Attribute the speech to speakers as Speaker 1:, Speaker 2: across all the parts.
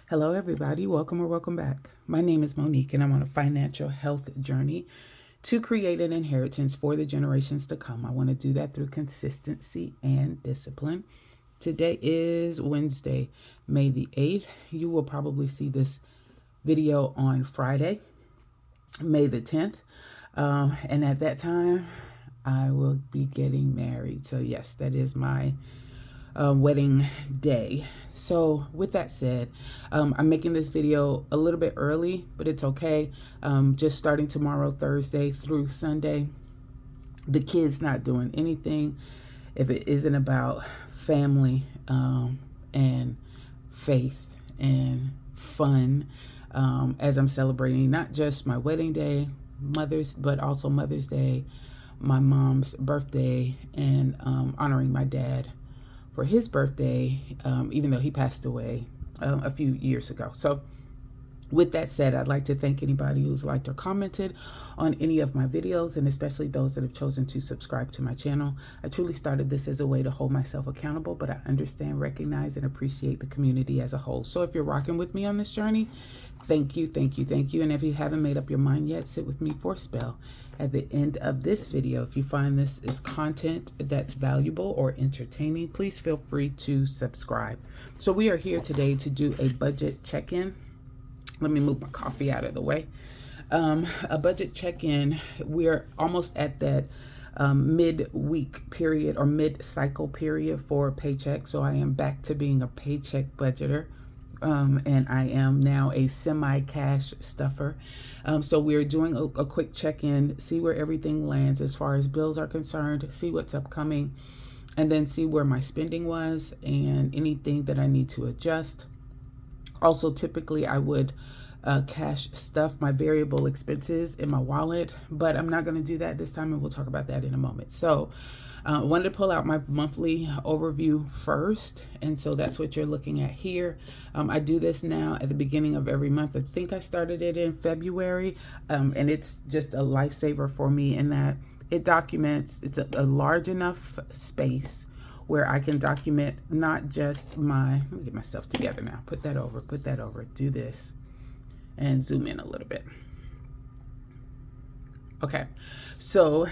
Speaker 1: Hello, everybody. Welcome or welcome back. My name is Monique, and I'm on a financial health journey to create an inheritance for the generations to come. I want to do that through consistency and discipline. Today is Wednesday, May the 8th. You will probably see this video on Friday, May the 10th. And at that time, I will be getting married. So, yes, that is my wedding day. So with that said, I'm making this video a little bit early, but it's okay. Just starting tomorrow, Thursday through Sunday, the kids not doing anything if it isn't about family and faith and fun, as I'm celebrating not just my wedding day, but also Mother's Day, my mom's birthday, and honoring my dad for his birthday, even though he passed away a few years ago. So with that said, I'd like to thank anybody who's liked or commented on any of my videos, and especially those that have chosen to subscribe to my channel. I truly started this as a way to hold myself accountable, but I understand, recognize, and appreciate the community as a whole. So if you're rocking with me on this journey, thank you, thank you, thank you. And if you haven't made up your mind yet, sit with me for a spell. At the end of this video, if you find this is content that's valuable or entertaining, please feel free to subscribe. So we are here today to do a budget check-in. Let me move my coffee out of the way. A budget check-in. We're almost at that mid-week period or mid-cycle period for paycheck. So I am back to being a paycheck budgeter. And I am now a semi-cash stuffer. So we're doing a quick check-in, see where everything lands as far as bills are concerned, see what's upcoming, and then see where my spending was and anything that I need to adjust. Also, typically I would cash stuff my variable expenses in my wallet, but I'm not going to do that this time, and we'll talk about that in a moment. So I wanted to pull out my monthly overview first, and so that's what you're looking at here. I do this now at the beginning of every month. I think I started it in February, and it's just a lifesaver for me in that it documents, it's a large enough space where I can document not just my, let me get myself together now, put that over, do this, and zoom in a little bit. Okay, so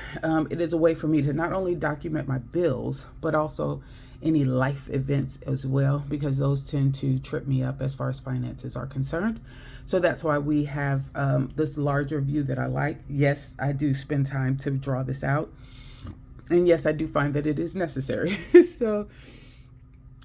Speaker 1: it is a way for me to not only document my bills, but also any life events as well, because those tend to trip me up as far as finances are concerned. So that's why we have this larger view that I like. Yes, I do spend time to draw this out. And yes, I do find that it is necessary. So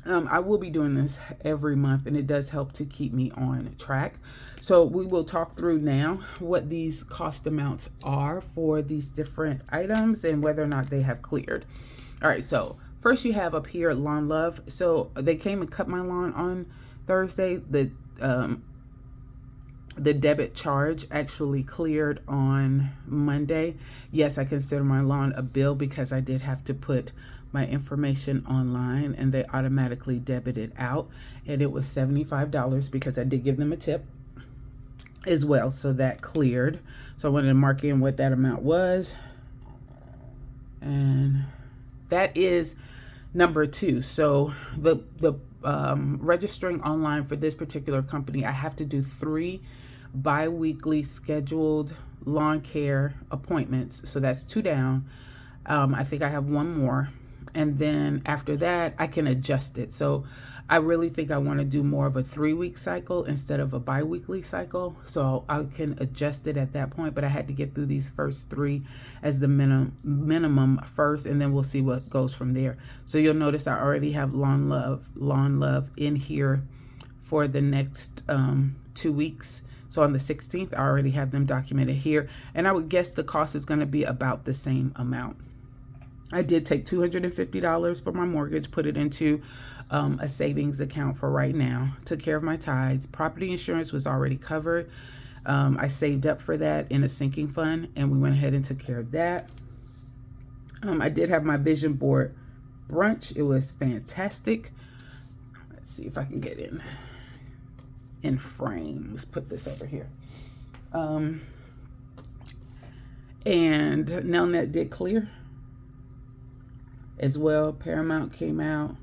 Speaker 1: I will be doing this every month, and it does help to keep me on track. So we will talk through now what these cost amounts are for these different items and whether or not they have cleared. All right, so first you have up here Lawn Love. So they came and cut my lawn on Thursday. The debit charge actually cleared on Monday. Yes, I consider my lawn a bill because I did have to put my information online, and they automatically debited out, and it was $75 because I did give them a tip as well. So that cleared. So I wanted to mark in what that amount was, and that is number 2. So the registering online for this particular company, I have to do 3 bi-weekly scheduled lawn care appointments. So that's 2 down. I think I have 1 more. And then after that, I can adjust it. So I really think I want to do more of a 3-week cycle instead of a bi-weekly cycle. So I can adjust it at that point. But I had to get through these first 3 as the minimum first, and then we'll see what goes from there. So you'll notice I already have Lawn Love in here for the next 2 weeks. So on the 16th, I already have them documented here. And I would guess the cost is going to be about the same amount. I did take $250 for my mortgage, put it into a savings account for right now, took care of my tithes. Property insurance was already covered. I saved up for that in a sinking fund, and we went ahead and took care of that. I did have my vision board brunch. It was fantastic. Let's see if I can get in frame. Let's put this over here. And Nelnet did clear as well. Paramount came out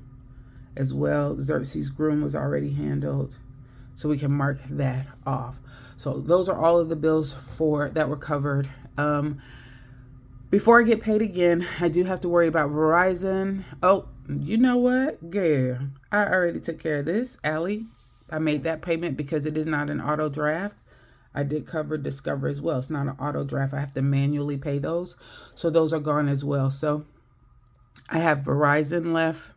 Speaker 1: as well. Xerxes Groom was already handled. So we can mark that off. So those are all of the bills that were covered. Before I get paid again, I do have to worry about Verizon. Oh, you know what? Girl, I already took care of this. Allie, I made that payment because it is not an auto draft. I did cover Discover as well. It's not an auto draft. I have to manually pay those. So those are gone as well. So I have Verizon left,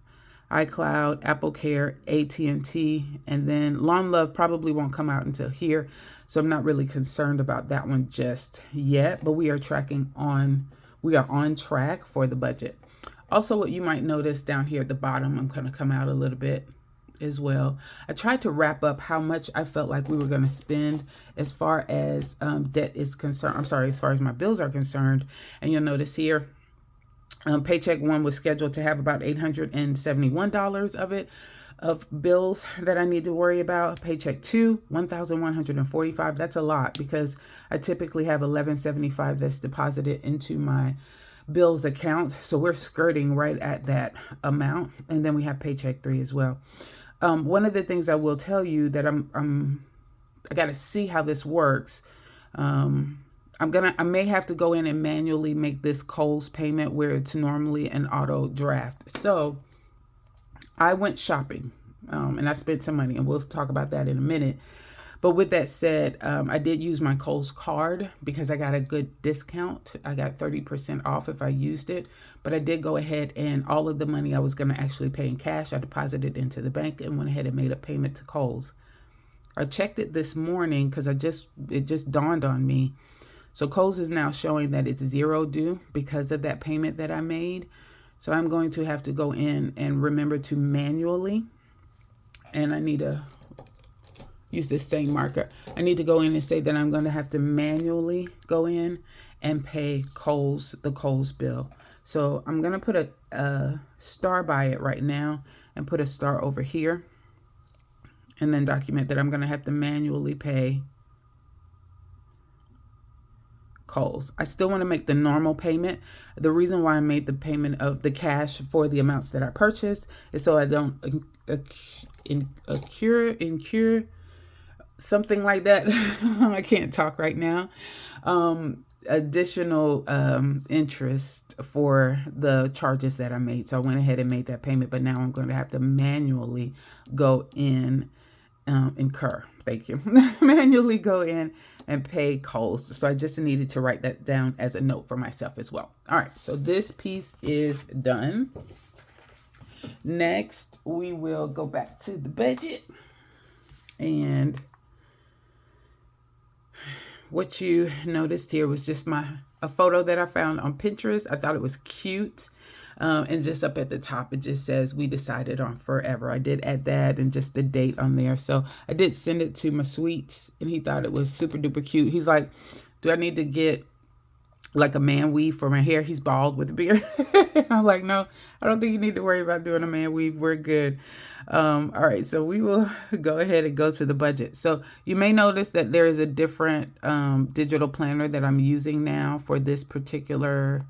Speaker 1: iCloud, Apple Care, AT&T, and then Lawn Love probably won't come out until here. So I'm not really concerned about that one just yet, but we are on track for the budget. Also, what you might notice down here at the bottom, I'm going to come out a little bit as well. I tried to wrap up how much I felt like we were going to spend as far as debt is concerned. I'm sorry, as far as my bills are concerned. And you'll notice here, paycheck one was scheduled to have about $871 of bills that I need to worry about. Paycheck two, $1,145. That's a lot because I typically have $1,175 that's deposited into my bills account. So we're skirting right at that amount. And then we have paycheck three as well. One of the things I will tell you that I got to see how this works. I may have to go in and manually make this Kohl's payment where it's normally an auto draft. So I went shopping, and I spent some money, and we'll talk about that in a minute. But with that said, I did use my Kohl's card because I got a good discount. I got 30% off if I used it. But I did go ahead and all of the money I was going to actually pay in cash, I deposited into the bank and went ahead and made a payment to Kohl's. I checked it this morning because it just dawned on me. So Kohl's is now showing that it's zero due because of that payment that I made. So I'm going to have to go in and remember to manually, and I need to use this same marker. I need to go in and say that I'm going to have to manually go in and pay the Kohl's bill. So I'm going to put a star by it right now and put a star over here and then document that I'm going to have to manually pay Kohl's. I still want to make the normal payment. The reason why I made the payment of the cash for the amounts that I purchased is so I don't incur something like that. I can't talk right now. Additional interest for the charges that I made. So I went ahead and made that payment, but now I'm going to have to manually go in, manually go in and pay Kohl's. So I just needed to write that down as a note for myself as well. All right, so this piece is done. Next, we will go back to the budget. And what you noticed here was just a photo that I found on Pinterest. I thought it was cute. And just up at the top, it just says, we decided on forever. I did add that and just the date on there. So I did send it to my sweets and he thought it was super duper cute. He's like, do I need to get like a man weave for my hair? He's bald with a beard. I'm like, no, I don't think you need to worry about doing a man weave. We're good. All right, so we will go ahead and go to the budget. So you may notice that there is a different digital planner that I'm using now for this particular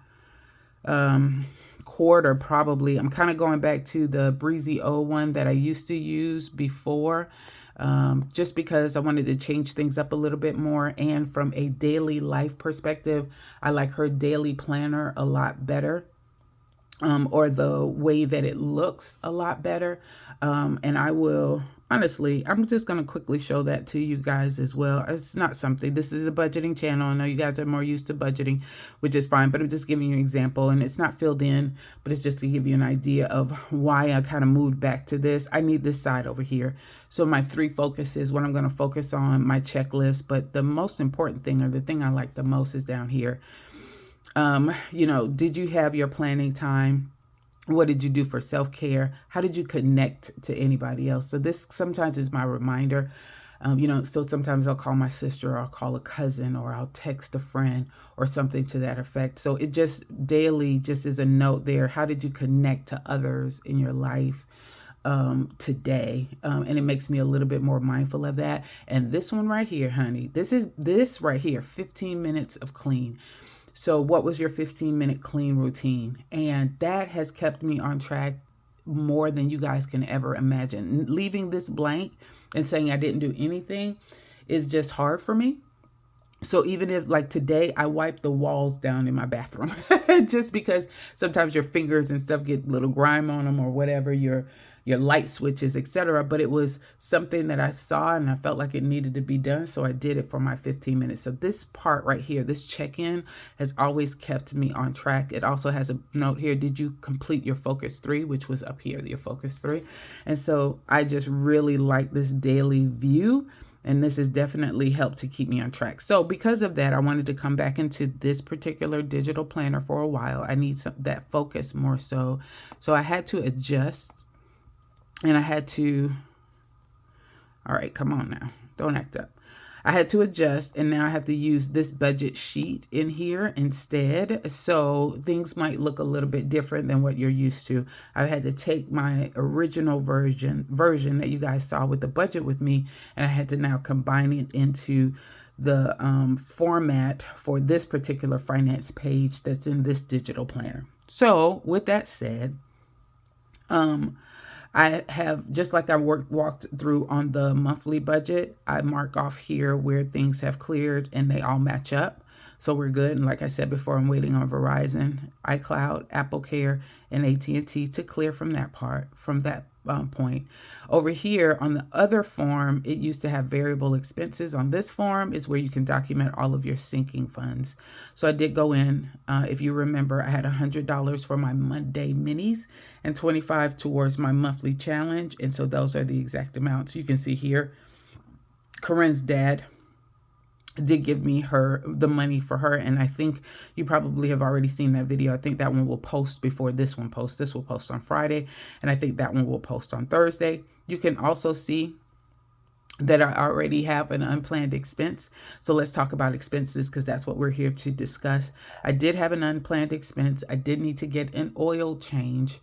Speaker 1: quarter. Probably I'm kind of going back to the Breezy O one that I used to use before, just because I wanted to change things up a little bit more. And from a daily life perspective, I like her daily planner a lot better, or the way that it looks a lot better. And I will, honestly, I'm just going to quickly show that to you guys as well. It's not something, this is a budgeting channel. I know you guys are more used to budgeting, which is fine, but I'm just giving you an example, and it's not filled in, but it's just to give you an idea of why I kind of moved back to this. I need this side over here. So my three focuses, what I'm going to focus on, my checklist, but the most important thing, or the thing I like the most, is down here. Did you have your planning time? What did you do for self-care? How did you connect to anybody else? So this sometimes is my reminder. So sometimes I'll call my sister, or I'll call a cousin, or I'll text a friend or something to that effect. So it just daily just is a note there. How did you connect to others in your life today? And it makes me a little bit more mindful of that. And this one right here, honey, this right here, 15 minutes of clean. So what was your 15-minute clean routine? And that has kept me on track more than you guys can ever imagine. Leaving this blank and saying I didn't do anything is just hard for me. So even if like today I wipe the walls down in my bathroom just because sometimes your fingers and stuff get little grime on them or whatever, your light switches, etc. But it was something that I saw and I felt like it needed to be done. So I did it for my 15 minutes. So this part right here, this check-in has always kept me on track. It also has a note here. Did you complete your focus 3, which was up here, your focus 3. And so I just really like this daily view. And this has definitely helped to keep me on track. So because of that, I wanted to come back into this particular digital planner for a while. I need that focus more so. So I had to adjust and I had to, all right, come on now, don't act up. I had to adjust and now I have to use this budget sheet in here instead. So things might look a little bit different than what you're used to. I had to take my original version that you guys saw with the budget with me, and I had to now combine it into the format for this particular finance page that's in this digital planner. So with that said, I have, just like I walked through on the monthly budget, I mark off here where things have cleared and they all match up. So we're good. And like I said before, I'm waiting on Verizon, iCloud, Apple Care, and AT&T to clear from that point. Over here on the other form, it used to have variable expenses. On this form is where you can document all of your sinking funds. So I did go in, if you remember, I had $100 for my Monday minis and $25 towards my monthly challenge. And so those are the exact amounts. You can see here, Corinne's dad did give me the money for her, and I think you probably have already seen that video. I think that one will post before this one posts. This will post on Friday, and I think that one will post on Thursday. You can also see that I already have an unplanned expense. So let's talk about expenses because that's what we're here to discuss. I did have an unplanned expense. I did need to get an oil change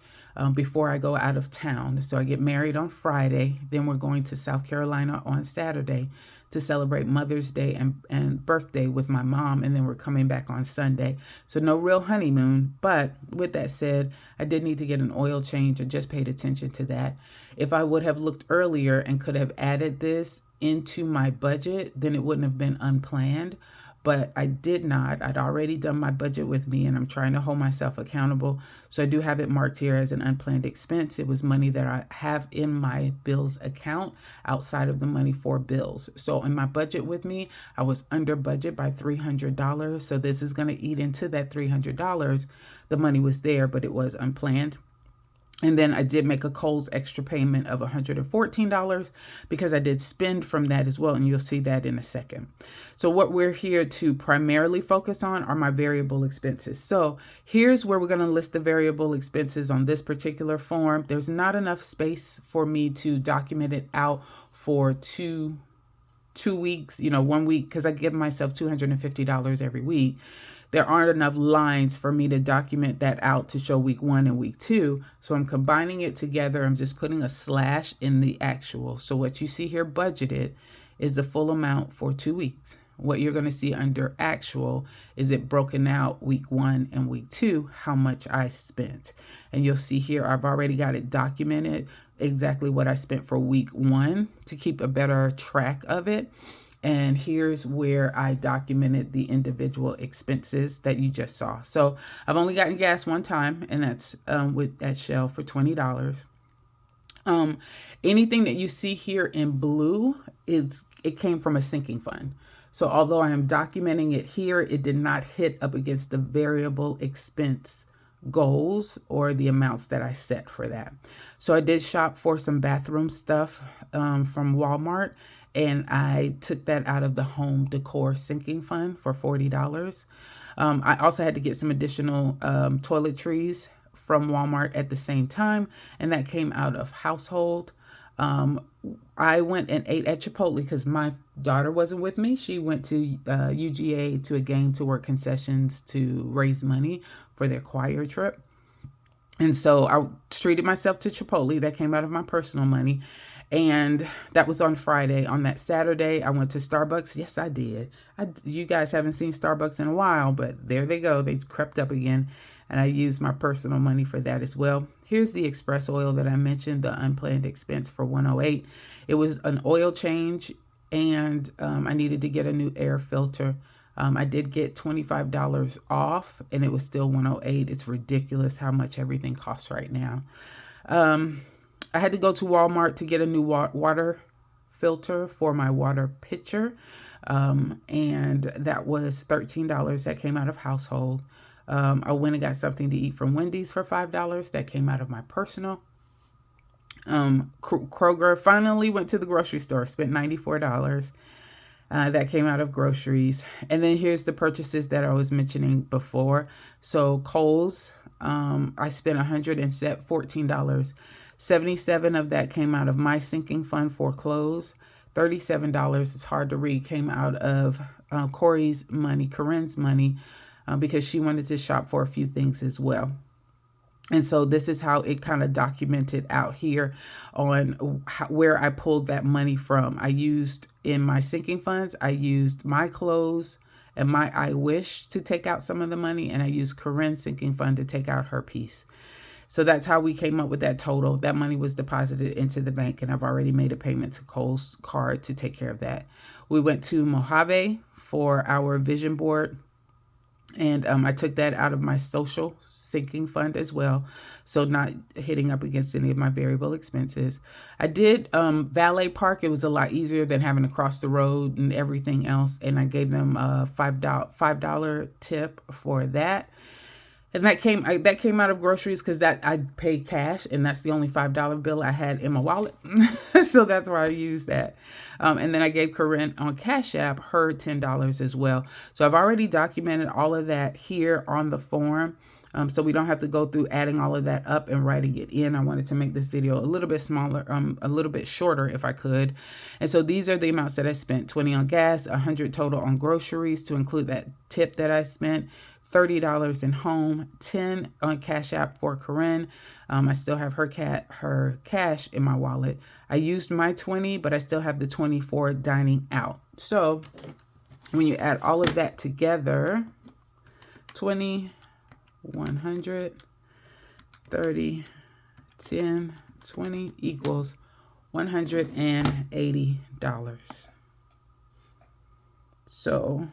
Speaker 1: before I go out of town. So I get married on Friday. Then we're going to South Carolina on Saturday to celebrate Mother's Day and birthday with my mom. And then we're coming back on Sunday. So no real honeymoon. But with that said, I did need to get an oil change. I just paid attention to that. If I would have looked earlier and could have added this into my budget, then it wouldn't have been unplanned. But I did not. I'd already done my budget with me, and I'm trying to hold myself accountable. So I do have it marked here as an unplanned expense. It was money that I have in my bills account outside of the money for bills. So in my budget with me, I was under budget by $300. So this is going to eat into that $300. The money was there, but it was unplanned. And then I did make a Kohl's extra payment of $114 because I did spend from that as well. And you'll see that in a second. So what we're here to primarily focus on are my variable expenses. So here's where we're going to list the variable expenses on this particular form. There's not enough space for me to document it out for two weeks, 1 week, because I give myself $250 every week. There aren't enough lines for me to document that out to show week 1 and week 2. So I'm combining it together. I'm just putting a slash in the actual. So what you see here budgeted is the full amount for 2 weeks. What you're going to see under actual is it broken out week 1 and week 2, how much I spent. And you'll see here, I've already got it documented exactly what I spent for week 1 to keep a better track of it. And here's where I documented the individual expenses that you just saw. So I've only gotten gas one time, and that's at Shell for $20. Anything that you see here in blue it came from a sinking fund. So although I am documenting it here, it did not hit up against the variable expense goals or the amounts that I set for that. So I did shop for some bathroom stuff from Walmart. And I took that out of the home decor sinking fund for $40. I also had to get some additional toiletries from Walmart at the same time, and that came out of household. I went and ate at Chipotle because my daughter wasn't with me. She went to UGA to a game to work concessions to raise money for their choir trip. And so I treated myself to Chipotle. That came out of my personal money. And that was on Friday. On that Saturday, I went to Starbucks. Yes, I did. You guys haven't seen Starbucks in a while, but there they go. They crept up again. And I used my personal money for that as well. Here's the express oil that I mentioned, the unplanned expense for 108. It was an oil change, and I needed to get a new air filter. I did get $25 off, and it was still 108. It's ridiculous how much everything costs right now. I had to go to Walmart to get a new water filter for my water pitcher, and that was $13. That came out of household. I went and got something to eat from Wendy's for $5. That came out of my personal. Kroger, finally went to the grocery store, spent $94. That came out of groceries. And then here's the purchases that I was mentioning before. So Kohl's, I spent $114. 77 of that came out of my sinking fund for clothes. $37, it's hard to read, came out of Corinne's money, because she wanted to shop for a few things as well. And so this is how it kind of documented out here on where I pulled that money from. I used in my sinking funds, I used my clothes and my I Wish to take out some of the money, and I used Corinne's sinking fund to take out her piece. So that's how we came up with that total. That money was deposited into the bank, and I've already made a payment to Kohl's card to take care of that. We went to Mojave for our vision board, and I took that out of my social sinking fund as well, so not hitting up against any of my variable expenses. I did valet park. It was a lot easier than having to cross the road and everything else, and I gave them a $5 tip for that. And that came out of groceries, because that I paid cash, and that's the only $5 bill I had in my wallet. So that's why I used that. And then I gave Corinne on Cash App her $10 as well. So I've already documented all of that here on the form. So we don't have to go through adding all of that up and writing it in. I wanted to make this video a little bit smaller, a little bit shorter if I could. And so these are the amounts that I spent: 20 on gas, 100 total on groceries to include that tip that I spent, $30 in home, 10 on Cash App for Corinne. I still have her cash in my wallet. I used my 20, but I still have the 20 for dining out. So when you add all of that together, 20, 100, 30, 10, 20 equals $180. So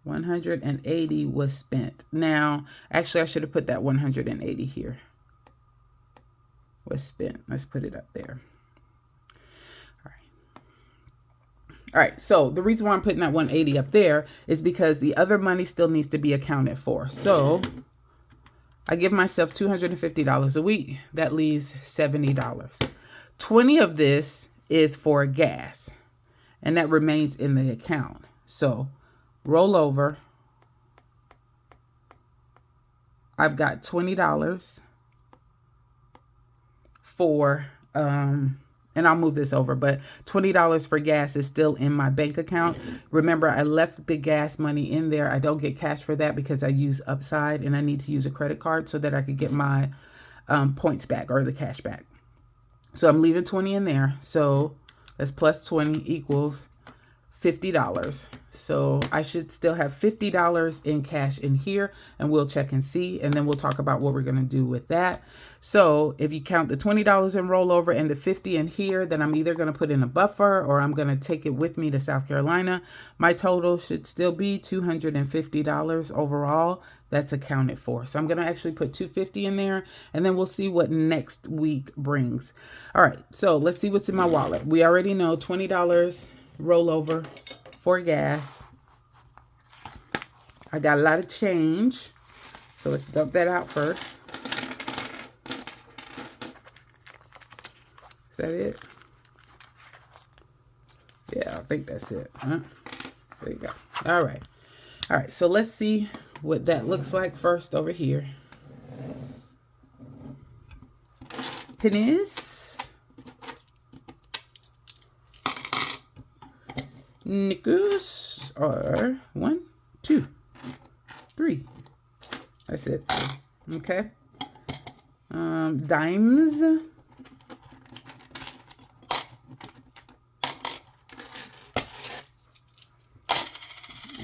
Speaker 1: 180 was spent. Now, actually, I should have put that 180 here. Was spent. Let's put it up there. All right, so the reason why I'm putting that 180 up there is because the other money still needs to be accounted for. So I give myself $250 a week. That leaves $70. 20 of this is for gas, and that remains in the account. So roll over. I've got $20 for, and I'll move this over, but $20 for gas is still in my bank account. Remember, I left the gas money in there. I don't get cash for that because I use Upside, and I need to use a credit card so that I could get my points back, or the cash back. So I'm leaving 20 in there. So that's plus 20 equals $50. So I should still have $50 in cash in here, and we'll check and see, and then we'll talk about what we're going to do with that. So if you count the $20 in rollover and the 50 in here, then I'm either going to put in a buffer or I'm going to take it with me to South Carolina. My total should still be $250 overall. That's accounted for. So I'm going to actually put $250 in there, and then we'll see what next week brings. All right, so let's see what's in my wallet. We already know $20 rollover for gas. I got a lot of change, so let's dump that out first. Is that it? Yeah, I think that's it. Huh? There you go. All right. All right, so let's see what that looks like first over here. Pennies. Nickels are 1, 2, 3. That's it. Okay. Dimes.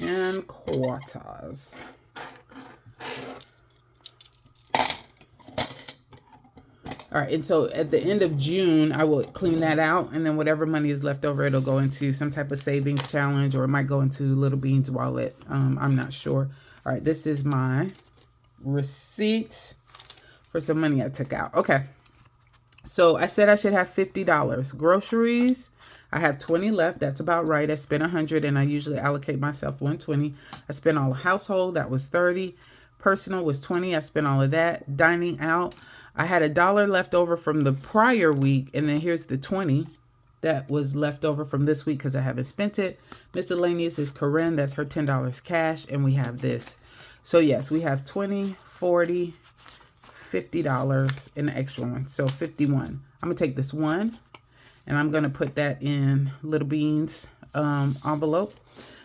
Speaker 1: And quarters. All right, and so at the end of June, I will clean that out, and then whatever money is left over, it'll go into some type of savings challenge, or it might go into Little Bean's wallet. I'm not sure. All right, this is my receipt for some money I took out. Okay, so I said I should have $50. Groceries, I have 20 left. That's about right. I spent 100, and I usually allocate myself 120. I spent all household. That was 30. Personal was 20. I spent all of that. Dining out, I had $1 left over from the prior week, and then here's the 20 that was left over from this week because I haven't spent it. Miscellaneous is Corinne. That's her $10 cash, and we have this. So yes, we have 20, 40, $50 in the extra one. So 51. I'm gonna take this one, and I'm gonna put that in Little Bean's envelope.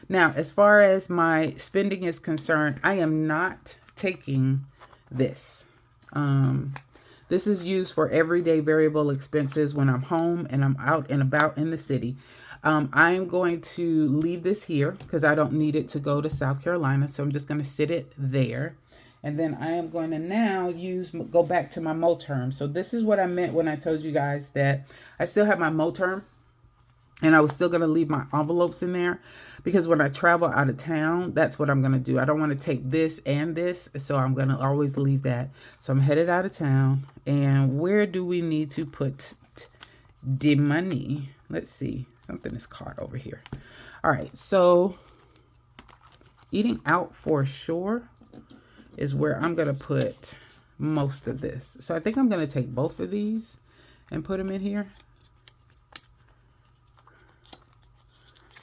Speaker 1: Now, as far as my spending is concerned, I am not taking this. This is used for everyday variable expenses when I'm home and I'm out and about in the city. I'm going to leave this here because I don't need it to go to South Carolina. So I'm just going to sit it there. And then I am going to now go back to my MoTerm. So this is what I meant when I told you guys that I still have my MoTerm. And I was still going to leave my envelopes in there because when I travel out of town, that's what I'm going to do. I don't want to take this and this, so I'm going to always leave that. So I'm headed out of town. And where do we need to put the money? Let's see. Something is caught over here. All right. So eating out for sure is where I'm going to put most of this. So I think I'm going to take both of these and put them in here.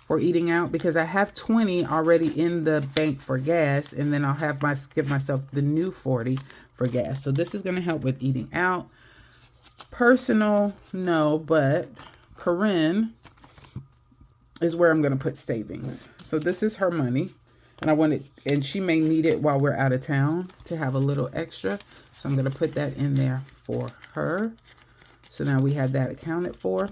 Speaker 1: For eating out, because I have 20 already in the bank for gas, and then I'll have give myself the new 40 for gas. So this is going to help with eating out. Personal, no, but Corinne is where I'm going to put savings. So this is her money, and I want it, and she may need it while we're out of town to have a little extra. So I'm going to put that in there for her. So now we have that accounted for.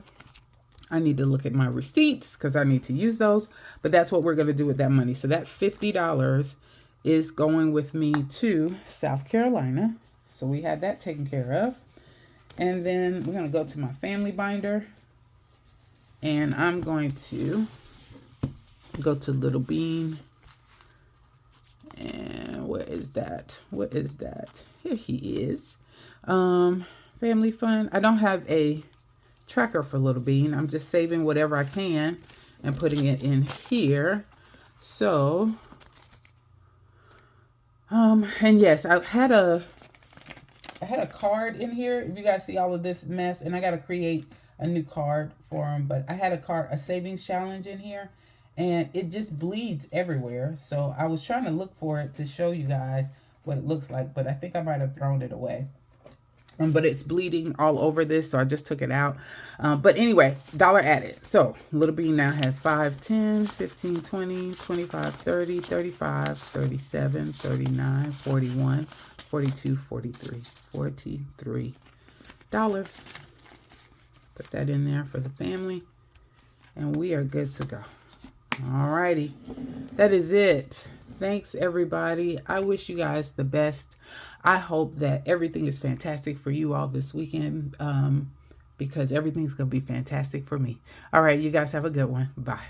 Speaker 1: I need to look at my receipts because I need to use those. But that's what we're going to do with that money. So that $50 is going with me to South Carolina. So we had that taken care of. And then we're going to go to my family binder. And I'm going to go to Little Bean. And what is that? What is that? Here he is. Family fund. I don't have a tracker for Little Bean. I'm just saving whatever I can and putting it in here. So, and yes, I had a card in here. If you guys see all of this mess, and I got to create a new card for him, but I had a savings challenge in here, and it just bleeds everywhere. So I was trying to look for it to show you guys what it looks like, but I think I might have thrown it away. But it's bleeding all over this, so I just took it out. But anyway, dollar added. So Little Bean now has 5, 10, 15, 20, 25, 30, 35, 37, 39, 41, 42, 43, $43. Put that in there for the family. And we are good to go. All righty. That is it. Thanks, everybody. I wish you guys the best. I hope that everything is fantastic for you all this weekend because everything's going to be fantastic for me. All right, you guys have a good one. Bye.